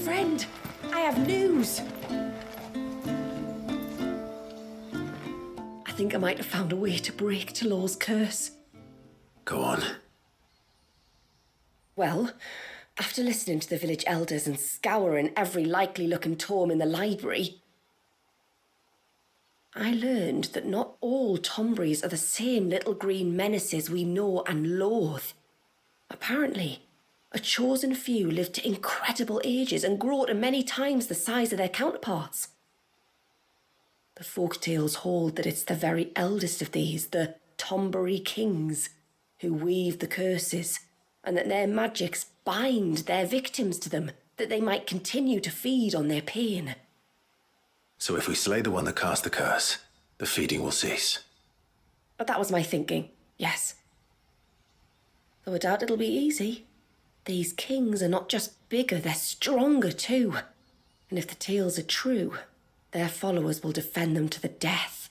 Friend, I have news. I think I might have found a way to break Talor's curse. Go on. Well, after listening to the village elders and scouring every likely-looking tome in the library, I learned that not all Tomberries are the same little green menaces we know and loathe. Apparently, a chosen few live to incredible ages and grow to many times the size of their counterparts. The folk tales hold that it's the very eldest of these, the Tomberry kings, who weave the curses, and that their magics bind their victims to them, that they might continue to feed on their pain. So if we slay the one that cast the curse, the feeding will cease. But that was my thinking, yes. Though I doubt it'll be easy. These kings are not just bigger, they're stronger too. And if the tales are true, their followers will defend them to the death.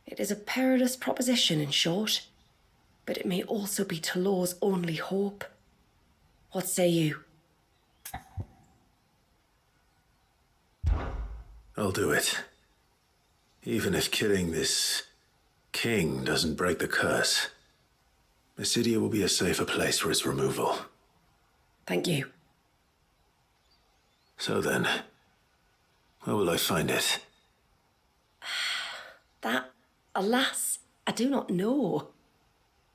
It is a perilous proposition, in short, but it may also be Talor's only hope. What say you? I'll do it. Even if killing this king doesn't break the curse, Mysidia will be a safer place for its removal. Thank you. So then, where will I find it? That, alas, I do not know.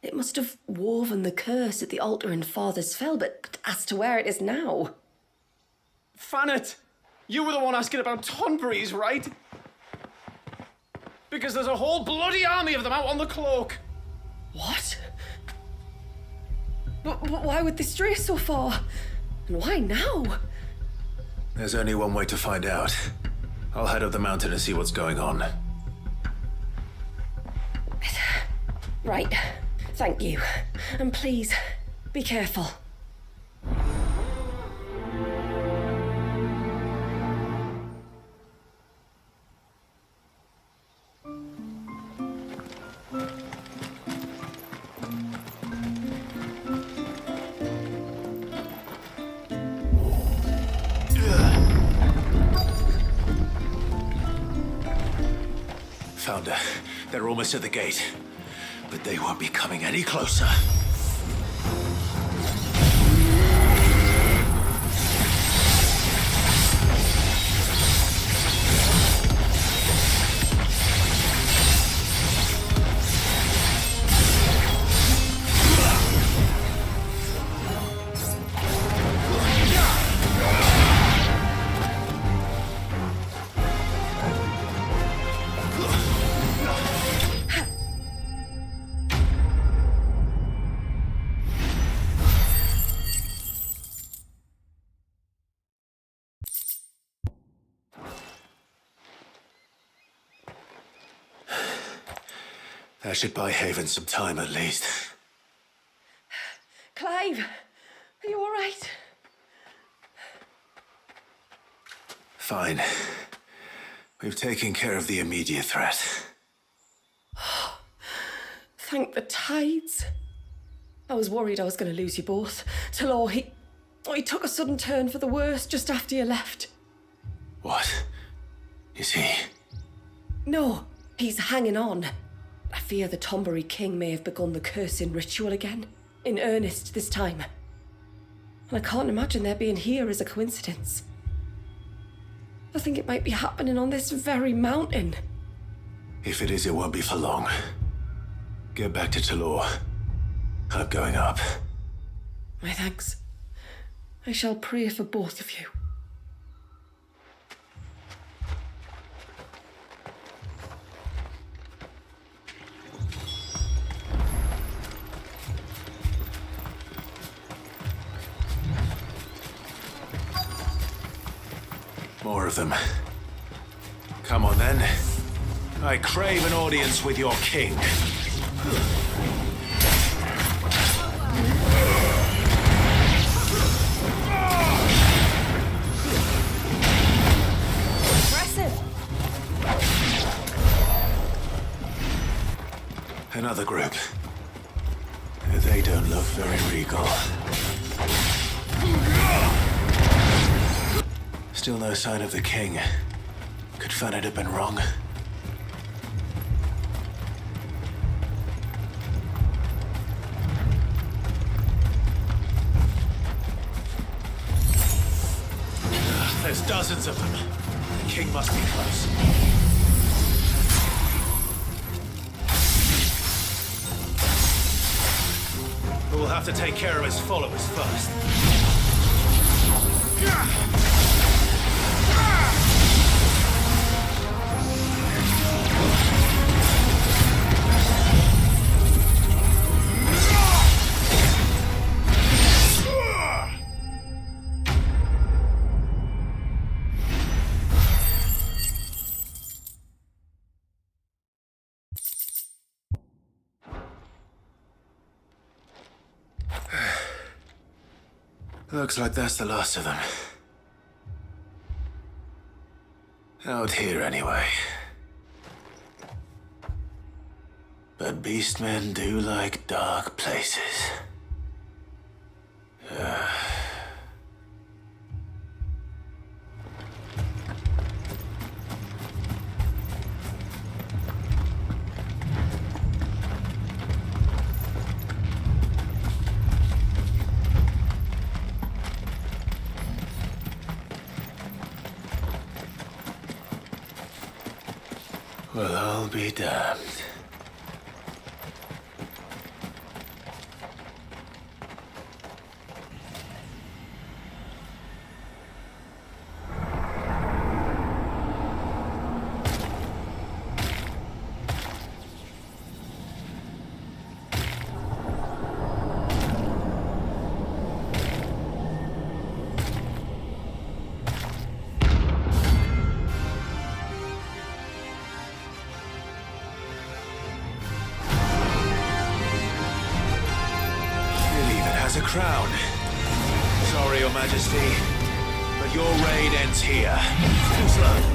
It must have woven the curse at the altar in Father's Fell, but as to where it is now... Fannet! You were the one asking about Tonberries, right? Because there's a whole bloody army of them out on the cloak. What? But why would they stray so far? And why now? There's only one way to find out. I'll head up the mountain and see what's going on. Right. Thank you. And please, be careful. Found her. They're almost at the gate. But they won't be coming any closer. That should buy Haven some time at least. Clive, are you all right? Fine. We've taken care of the immediate threat. Thank the tides. I was worried I was going to lose you both. Talor, he took a sudden turn for the worse just after you left. What? Is he? No, he's hanging on. I fear the Tomberry king may have begun the cursing ritual again. In earnest this time. And I can't imagine their being here as a coincidence. I think it might be happening on this very mountain. If it is, it won't be for long. Get back to Talor. I'm going up. My thanks. I shall pray for both of you. More of them. Come on then. I crave an audience with your king. Impressive! Another group. They don't look very regal. Still no sign of the king. Could Fanat have been wrong? There's dozens of them. The king must be close. We'll have to take care of his followers first. Looks like that's the last of them. Out here, anyway. But beastmen do like dark places. Well, I'll be damned. A crown. Sorry, Your Majesty, but your raid ends here. Too slow.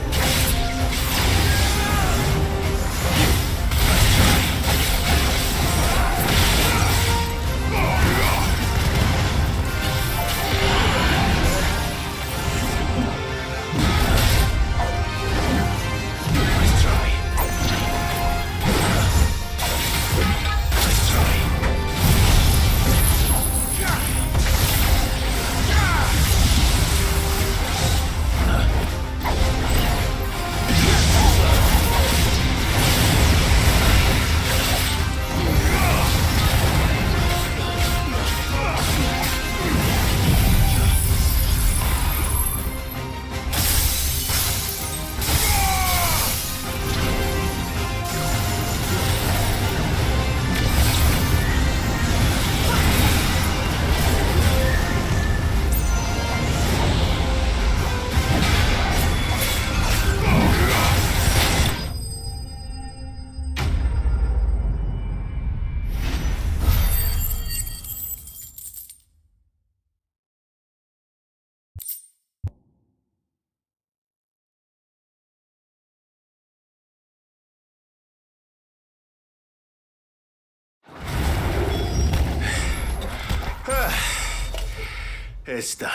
It's done.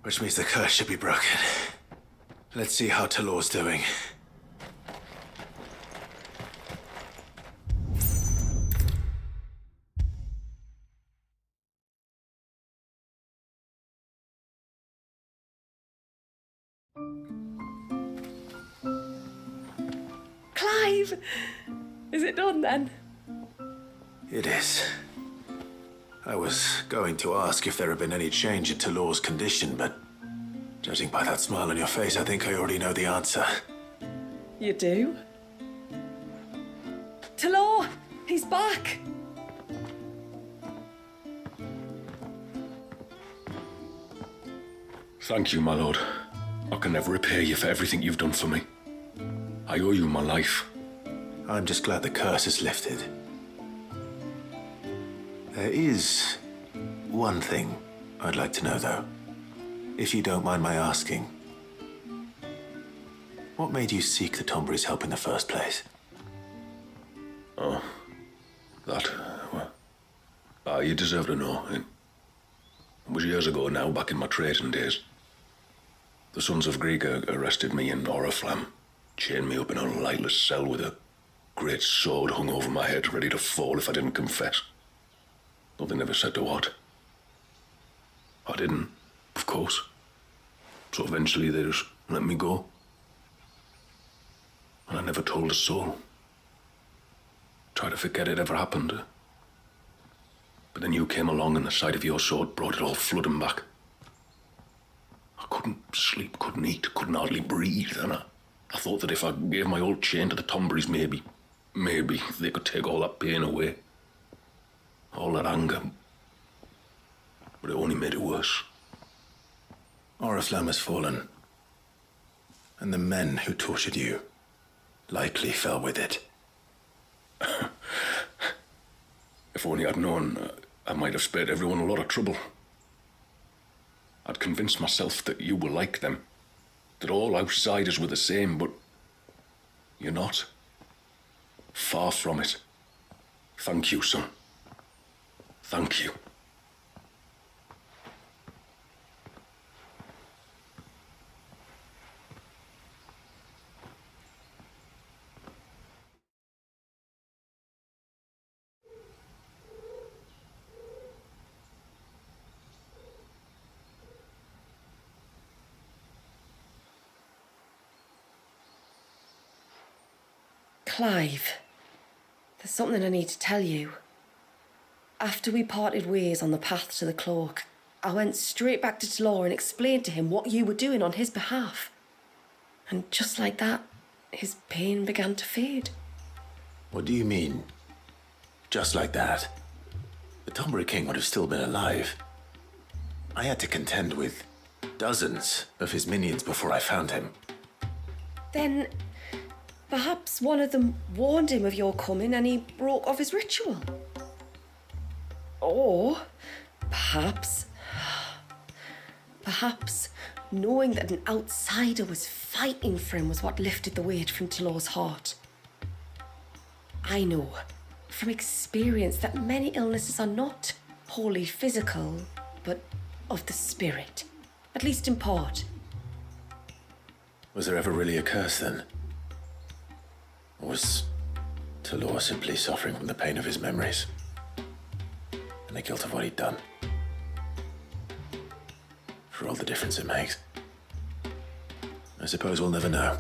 Which means the curse should be broken. Let's see how Talor's doing. Clive! Is it done then? It is. I was going to ask if there had been any change in Talor's condition, but judging by that smile on your face, I think I already know the answer. You do? Talor! He's back! Thank you, my lord. I can never repay you for everything you've done for me. I owe you my life. I'm just glad the curse is lifted. There is one thing I'd like to know, though. If you don't mind my asking. What made you seek the Tombury's help in the first place? Oh, that, well, you deserve to know. It was years ago now, back in my trading days. The Sons of Griega arrested me in Oriflamme, chained me up in a lightless cell with a great sword hung over my head, ready to fall if I didn't confess. Though they never said to what. I didn't, of course. So eventually they just let me go. And I never told a soul. Tried to forget it ever happened. But then you came along and the sight of your sword brought it all flooding back. I couldn't sleep, couldn't eat, couldn't hardly breathe, and I thought that if I gave my old chain to the Tombries, maybe they could take all that pain away. All that anger. But it only made it worse. Oriflamme has fallen. And the men who tortured you likely fell with it. If only I'd known, I might have spared everyone a lot of trouble. I'd convinced myself that you were like them, that all outsiders were the same, but you're not. Far from it. Thank you, son. Thank you. Clive, there's something I need to tell you. After we parted ways on the path to the cloak, I went straight back to Talor and explained to him what you were doing on his behalf. And just like that, his pain began to fade. What do you mean? Just like that? The Tombry King would have still been alive. I had to contend with dozens of his minions before I found him. Then perhaps one of them warned him of your coming and he broke off his ritual. Or perhaps knowing that an outsider was fighting for him was what lifted the weight from Talor's heart. I know from experience that many illnesses are not wholly physical, but of the spirit, at least in part. Was there ever really a curse then? Or was Talor simply suffering from the pain of his memories? And the guilt of what he'd done? For all the difference it makes. I suppose we'll never know.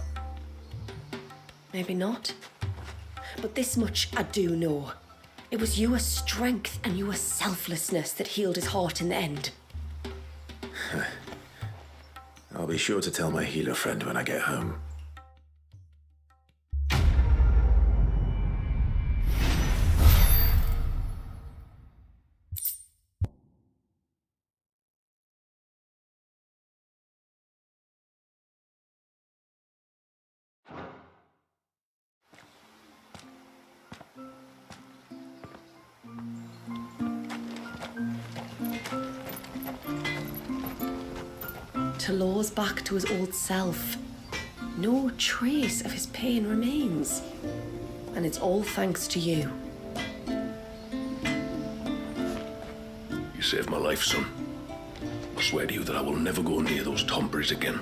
Maybe not. But this much I do know. It was your strength and your selflessness that healed his heart in the end. I'll be sure to tell my healer friend when I get home. Talor's back to his old self. No trace of his pain remains. And it's all thanks to you. You saved my life, son. I swear to you that I will never go near those Tombries again.